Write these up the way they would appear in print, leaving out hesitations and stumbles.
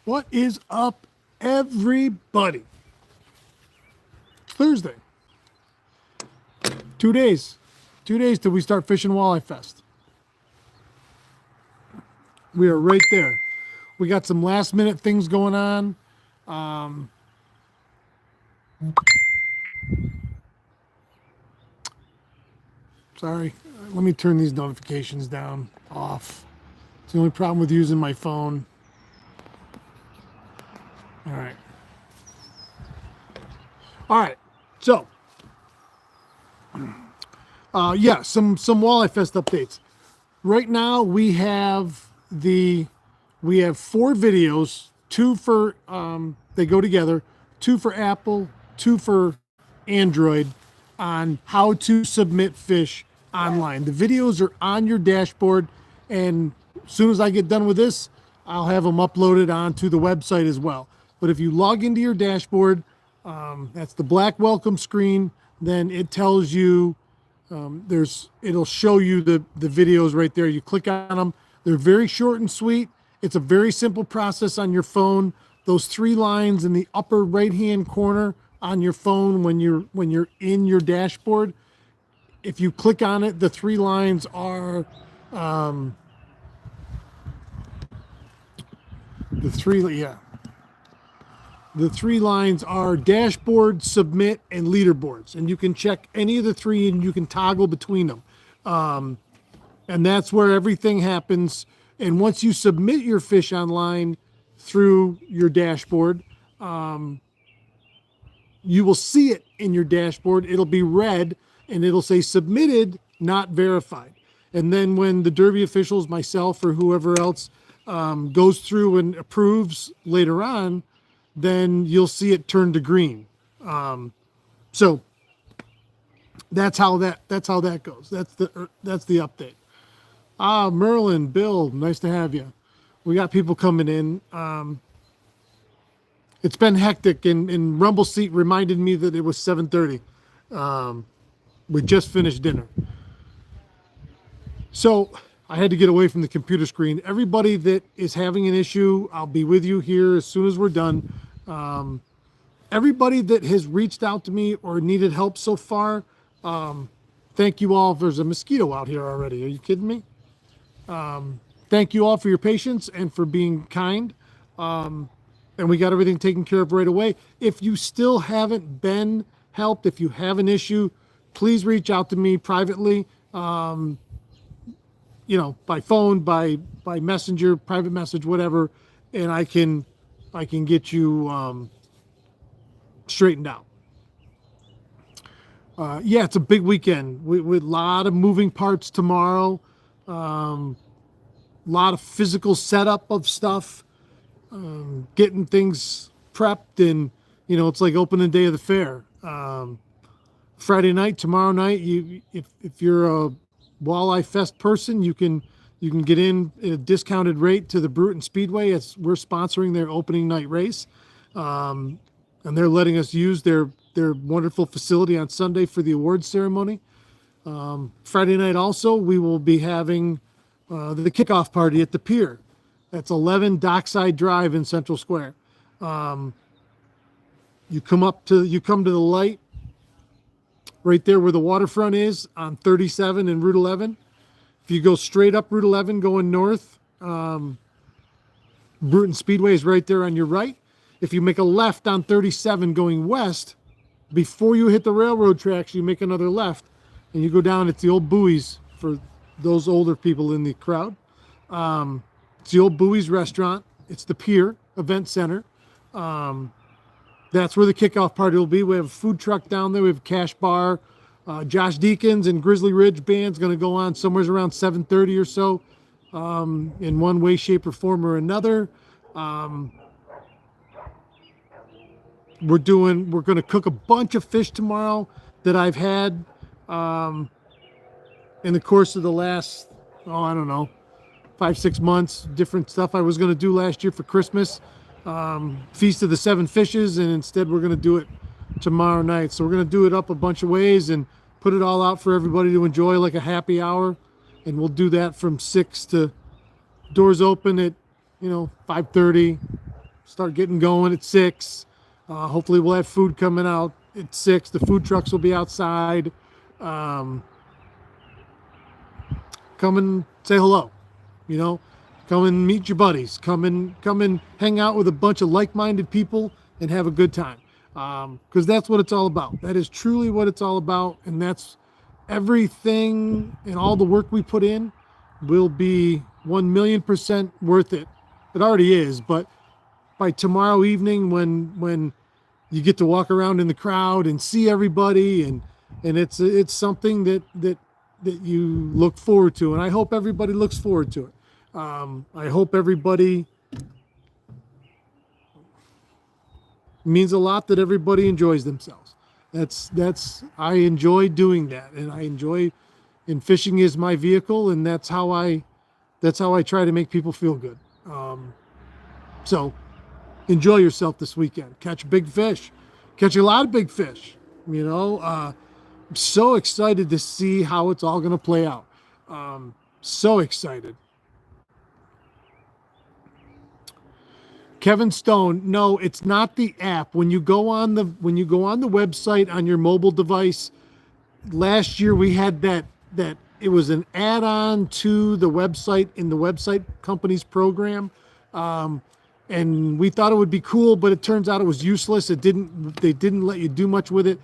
What is up, everybody? It's Thursday. 2 days. 2 days till we start fishing WalleyeFest. We are right there. We got some last minute things going on. Sorry. Let me turn these notifications down, off. It's the only problem with using my phone. All right. All right. So, yeah, some WalleyeFest updates. Right now we have four videos, two for they go together, two for Apple, two for Android, on how to submit fish online. The videos are on your dashboard, and as soon as I get done with this, I'll have them uploaded onto the website as well. But if you log into your dashboard, that's the black welcome screen, then it tells you it'll show you the videos right there. You click on them. They're very short and sweet. It's a very simple process on your phone. Those three lines in the upper right hand corner on your phone when you're in your dashboard, if you click on it, the three lines are the three lines are dashboard, submit, and leaderboards. And you can check any of the three and you can toggle between them. And that's where everything happens. And once you submit your fish online through your dashboard, you will see it in your dashboard. It'll be red and it'll say submitted, not verified. And then when the Derby officials, myself or whoever else, goes through and approves later on, then you'll see it turn to green. So that's how that goes. That's the update. Merlin, Bill, nice to have you. We got people coming in. It's been hectic, and Rumble Seat reminded me that it was 7:30. We just finished dinner. So I had to get away from the computer screen. Everybody that is having an issue, I'll be with you here as soon as we're done. Everybody that has reached out to me or needed help so far, thank you all. There's a mosquito out here already. Are you kidding me? Thank you all for your patience and for being kind. And we got everything taken care of right away. If you still haven't been helped, if you have an issue, please reach out to me privately. By phone, by messenger, private message, whatever, and I can get you straightened out. Yeah, it's a big weekend with a lot of moving parts tomorrow. A lot of physical setup of stuff, getting things prepped, and it's like opening day of the fair. Friday night, tomorrow night, if you're a WalleyeFest person, you can get in at a discounted rate to the Bruton Speedway. We're sponsoring their opening night race, and they're letting us use their wonderful facility on Sunday for the awards ceremony. Friday night also, we will be having the kickoff party at the pier. That's 11 Dockside Drive in Central Square. You come to the light right there where the waterfront is on 37 and Route 11. If you go straight up Route 11 going north, Bruton Speedway is right there on your right. If you make a left on 37 going west, before you hit the railroad tracks, you make another left and you go down. It's the old Buoys for those older people in the crowd. It's the old Buoys restaurant. It's the Pier Event Center. That's where the kickoff party will be. We have a food truck down there. We have a cash bar. Josh Deakins and Grizzly Ridge Band's going to go on somewhere around 7:30 or so, in one way, shape, or form or another. We're going to cook a bunch of fish tomorrow that I've had in the course of the last, 5-6 months. Different stuff I was going to do last year for Christmas. Feast of the Seven Fishes, and instead we're going to do it tomorrow night. So we're going to do it up a bunch of ways and put it all out for everybody to enjoy, like a happy hour. And we'll do that from 6 to doors open at 5:30, start getting going at 6. Hopefully we'll have food coming out at 6. The food trucks will be outside. Come and say hello, you know, come and meet your buddies, come and hang out with a bunch of like-minded people and have a good time. Because that's what it's all about. That is truly what it's all about. And that's everything, and all the work we put in will be 1,000,000% worth it. It already is, but by tomorrow evening, when you get to walk around in the crowd and see everybody, and it's something that you look forward to, and I hope everybody looks forward to it. I hope everybody, means a lot that everybody enjoys themselves. I enjoy doing that, and and fishing is my vehicle, and that's how I try to make people feel good. So enjoy yourself this weekend. Catch big fish. Catch a lot of big fish. You know, I'm so excited to see how it's all going to play out. So excited. Kevin Stone, no, it's not the app. When you go on the website on your mobile device, last year we had that it was an add-on to the website in the website company's program. And we thought it would be cool, but it turns out it was useless. They didn't let you do much with it.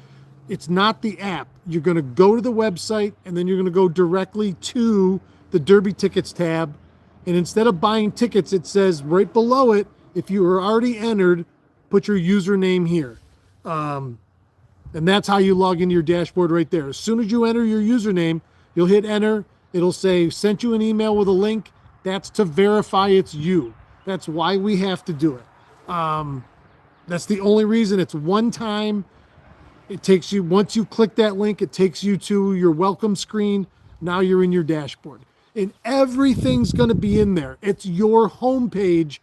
It's not the app. You're going to go to the website, and then you're going to go directly to the Derby Tickets tab. And instead of buying tickets, it says right below it, if you were already entered, put your username here. And that's how you log into your dashboard right there. As soon as you enter your username, you'll hit enter. It'll say, sent you an email with a link. That's to verify it's you. That's why we have to do it. That's the only reason. It's one time. It takes you, once you click that link, it takes you to your welcome screen. Now you're in your dashboard. And everything's going to be in there. It's your homepage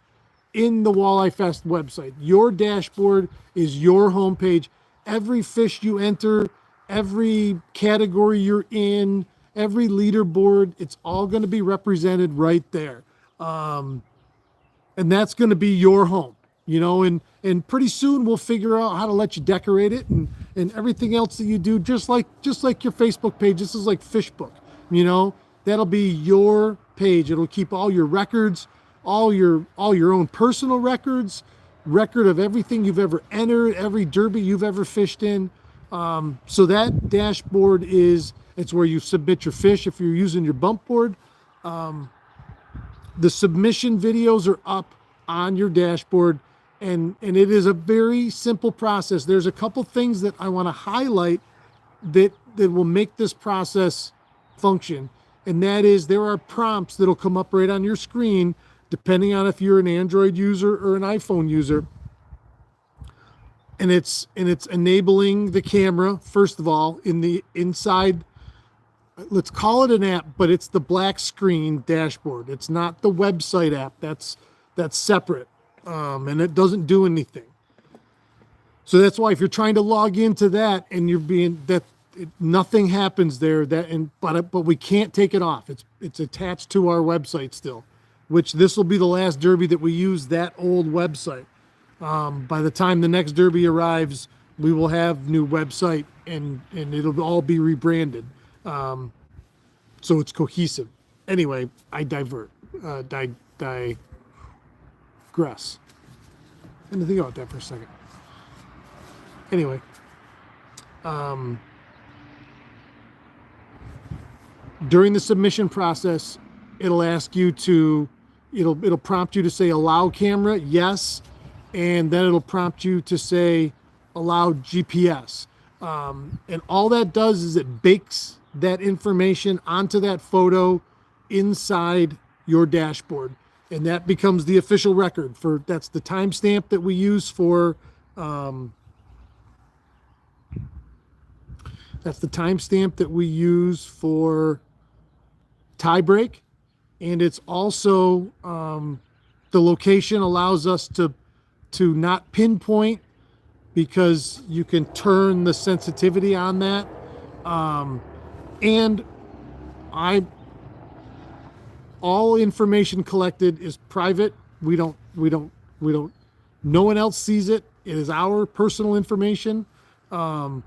in the WalleyeFest website. Your dashboard is your homepage. Every fish you enter, every category you're in, every leaderboard, it's all going to be represented right there. And that's going to be your home, you know, and pretty soon we'll figure out how to let you decorate it and everything else that you do, just like your Facebook page. This is like Fishbook, you know, that'll be your page. It'll keep all your records, all your own personal record of everything you've ever entered, every derby you've ever fished in. So that dashboard it's where you submit your fish if you're using your bump board. The submission videos are up on your dashboard, and it is a very simple process. There's a couple things that I want to highlight that will make this process function, and that is there are prompts that'll come up right on your screen depending on if you're an Android user or an iPhone user. And it's enabling the camera, first of all, in the inside, let's call it an app, but it's the black screen dashboard. It's not the website app. That's separate. And it doesn't do anything. So that's why if you're trying to log into that and nothing happens there, but we can't take it off. It's attached to our website still, which this will be the last derby that we use that old website. By the time the next derby arrives, we will have new website and it'll all be rebranded. So it's cohesive. Anyway, I digress. I didn't think about that for a second. Anyway, during the submission process, it'll ask you it'll prompt you to say allow camera, yes, and then it'll prompt you to say allow GPS. And all that does is it bakes that information onto that photo inside your dashboard. And that becomes the official record that's the timestamp that we use for, tie break. And it's also, the location allows us to not pinpoint because you can turn the sensitivity on that. And all information collected is private. We don't No one else sees it. It is our personal information. No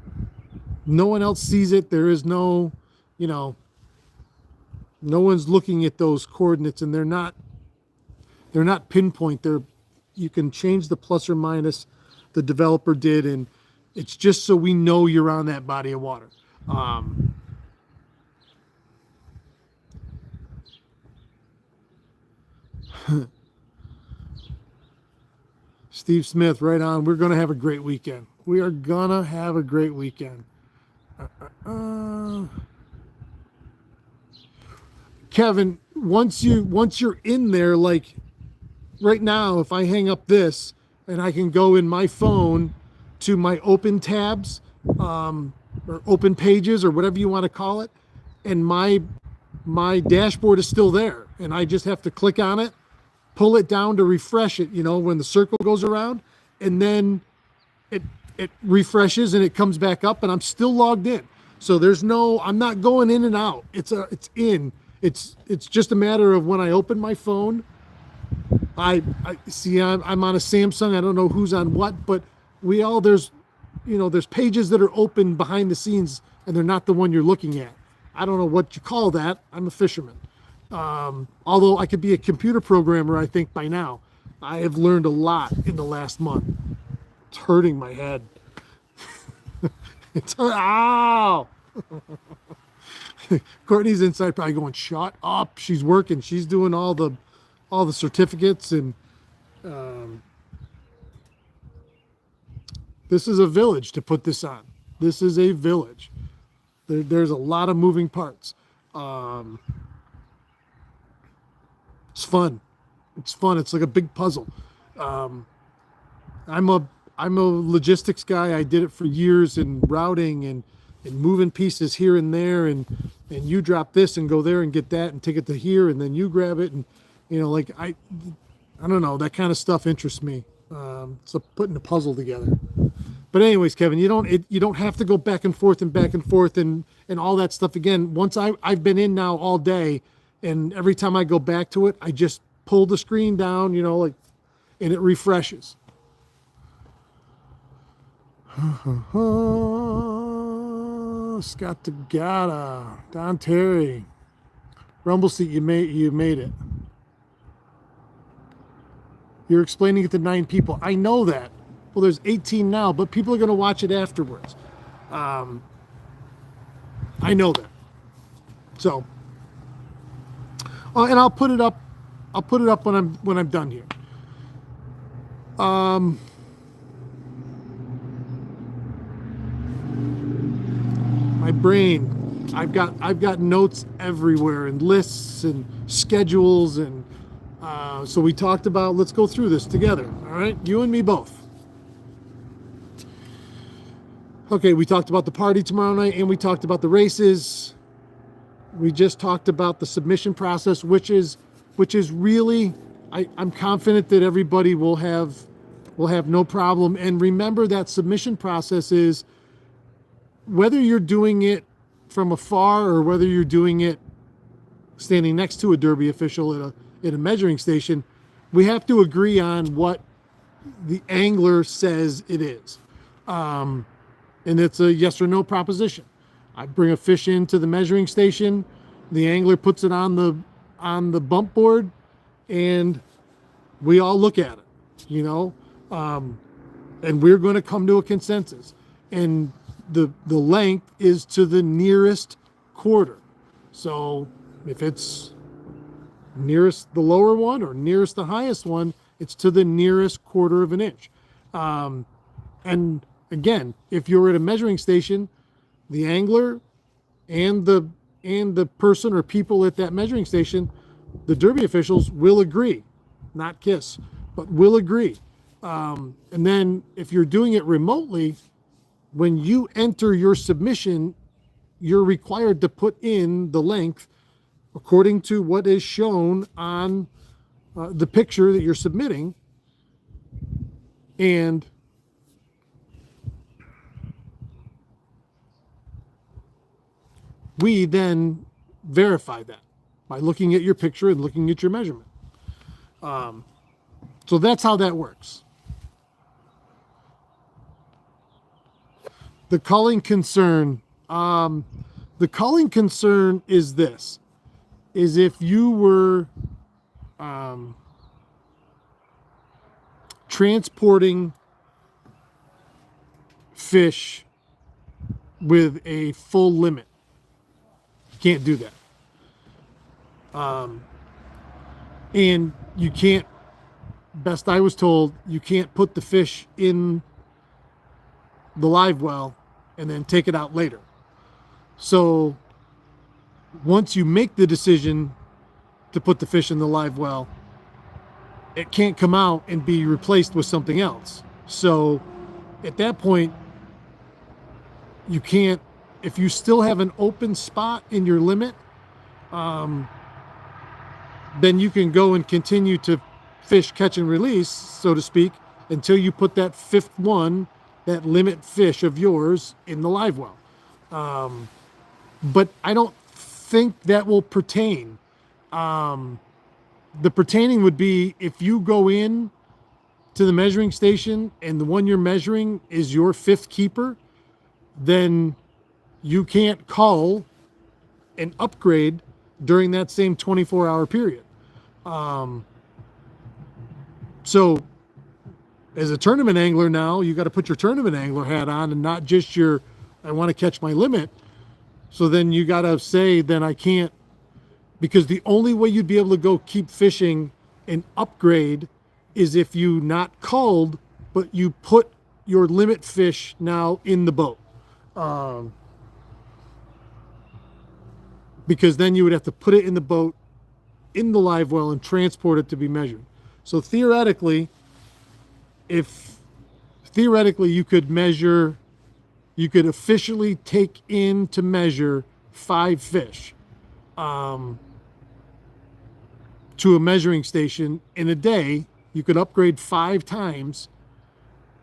one else sees it. There is no, no one's looking at those coordinates, and they're not pinpoint. You can change the plus or minus. The developer did, and it's just so we know you're on that body of water. Steve Smith, right on. We're going to have a great weekend. We are going to have a great weekend. Kevin, once you're in there, like right now, if I hang up this and I can go in my phone to my open tabs, or open pages, or whatever you want to call it, and my dashboard is still there, and I just have to click on it, pull it down to refresh it, when the circle goes around, and then it refreshes and it comes back up, and I'm still logged in. So I'm not going in and out. It's in. It's just a matter of when I open my phone. I see I'm on a Samsung. I don't know who's on what, but there's pages that are open behind the scenes, and they're not the one you're looking at. I don't know what you call that. I'm a fisherman. Although I could be a computer programmer, I think by now. I have learned a lot in the last month. It's hurting my head. Ow! Courtney's inside probably going, shut up. She's working. She's doing all the certificates, and this is a village to put this on. This is a village. There's a lot of moving parts. It's fun. It's fun. It's like a big puzzle. I'm a logistics guy. I did it for years in routing and moving pieces here and there, and you drop this and go there and get that and take it to here, and then you grab it, and I don't know, that kind of stuff interests me. It's like putting a puzzle together. But anyways, Kevin, you don't have to go back and forth and all that stuff again. Once I've been in now all day, and every time I go back to it, I just pull the screen down, and it refreshes. Scott Tagata, Don Terry, Rumble Seat, you made it. You're explaining it to 9 people. I know that. Well, there's 18 now, but people are going to watch it afterwards. I know that. So, and I'll put it up. I'll put it up when I'm done here. My brain, I've got notes everywhere, and lists and schedules, and so we talked about, let's go through this together. All right, you and me both. Okay, we talked about the party tomorrow night, and we talked about the races. We just talked about the submission process, which is really, I'm confident that everybody will have no problem. And remember, that submission process is, whether you're doing it from afar or whether you're doing it standing next to a Derby official at a measuring station, we have to agree on what the angler says it is. And it's a yes or no proposition. I bring a fish into the measuring station, the angler puts it on the bump board, and we all look at it, and we're going to come to a consensus. And the length is to the nearest quarter. So if it's nearest the lower one or nearest the highest one, it's to the nearest quarter of an inch. And again, if you're at a measuring station, the angler and the person or people at that measuring station, the Derby officials will agree, not kiss, but will agree. And then if you're doing it remotely, when you enter your submission, you're required to put in the length according to what is shown on the picture that you're submitting. And we then verify that by looking at your picture and looking at your measurement. So that's how that works. The culling concern. The culling concern is this: is if you were transporting fish with a full limit, you can't do that. And you can't, best I was told, you can't put the fish in the live well and then take it out later. So once you make the decision to put the fish in the live well, it can't come out and be replaced with something else. So at that point, you can't, if you still have an open spot in your limit, then you can go and continue to fish, catch and release, so to speak, until you put that fifth one, that limit fish of yours, in the live well. But I don't think that will pertain. The pertaining would be if you go in to the measuring station and the one you're measuring is your fifth keeper, then you can't call an upgrade during that same 24-hour period. So as a tournament angler now, you got to put your tournament angler hat on and not just your, I want to catch my limit. So then you got to say, then I can't, because the only way you'd be able to go keep fishing and upgrade is if you not culled, but you put your limit fish now in the boat. Because then you would have to put it in the boat, in the live well, and transport it to be measured. So theoretically, you could measure, you could officially take in to measure 5 fish to a measuring station in a day. You could upgrade 5 times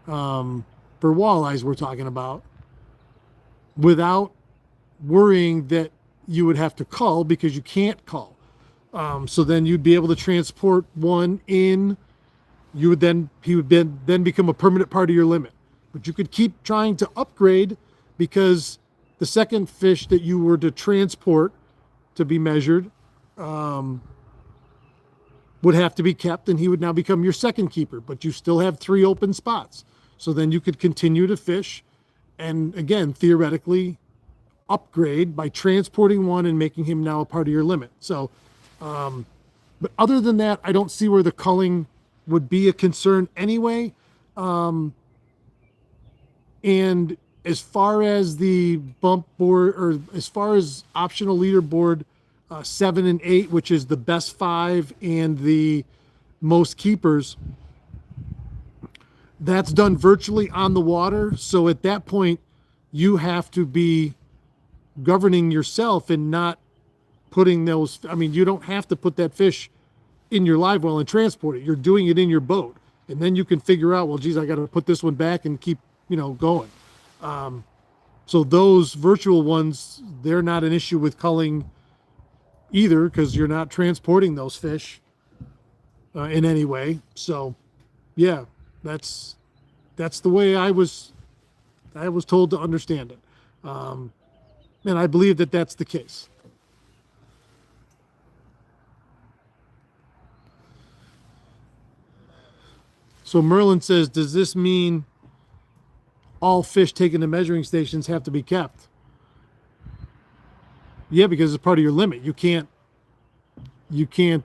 for walleyes we're talking about, without worrying that you would have to cull, because you can't cull. So then you'd be able to transport one in. He would then become a permanent part of your limit. But you could keep trying to upgrade, because the second fish that you were to transport to be measured would have to be kept, and he would now become your second keeper. But you still have 3 open spots. So then you could continue to fish, and again, theoretically, upgrade by transporting one and making him now a part of your limit. So, but other than that, I don't see where the culling would be a concern anyway. And as far as the bump board, or as far as optional leaderboard 7 and 8, which is the best 5 and the most keepers, that's done virtually on the water. So at that point, you have to be governing yourself and not putting those, I mean, you don't have to put that fish in your live well and transport it. You're doing it in your boat. And then you can figure out, well, geez, I got to put this one back and keep, going. So those virtual ones, they're not an issue with culling either, because you're not transporting those fish in any way. So yeah, that's the way I was told to understand it. And I believe that that's the case. So Merlin says, does this mean all fish taken to measuring stations have to be kept? Yeah, because it's part of your limit. You can't,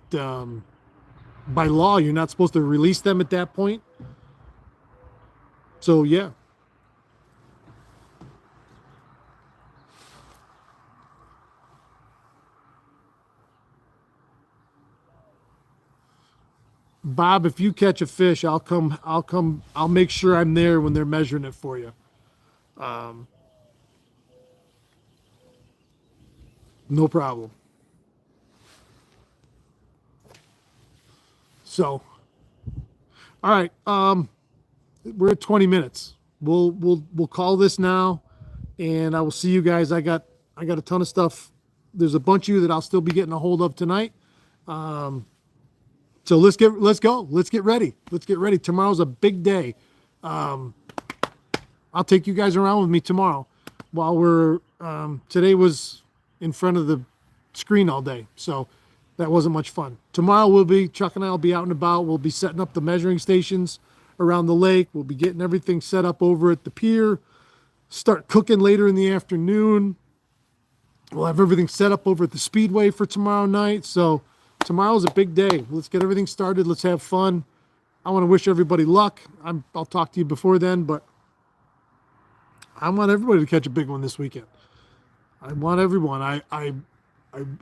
by law, you're not supposed to release them at that point. So yeah. Bob, if you catch a fish, I'll make sure I'm there when they're measuring it for you. No problem. So, all right. We're at 20 minutes. We'll call this now, and I will see you guys. I got a ton of stuff. There's a bunch of you that I'll still be getting a hold of tonight. So let's go. Let's get ready. Tomorrow's a big day. I'll take you guys around with me tomorrow while we're, today was in front of the screen all day. So that wasn't much fun. Tomorrow Chuck and I will be out and about. We'll be setting up the measuring stations around the lake. We'll be getting everything set up over at the pier, start cooking later in the afternoon. We'll have everything set up over at the Speedway for tomorrow night. So tomorrow's a big day. Let's get everything started. Let's have fun. I want to wish everybody luck. I'll talk to you before then, but I want everybody to catch a big one this weekend. I want everyone. I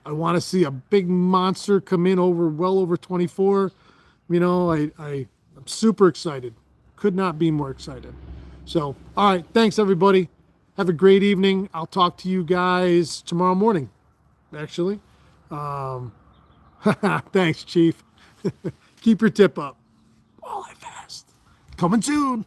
want to see a big monster come in well over 24. You know, I'm super excited. Could not be more excited. So, all right. Thanks, everybody. Have a great evening. I'll talk to you guys tomorrow morning, actually. Thanks, Chief. Keep your tip up. WalleyeFest. Coming soon.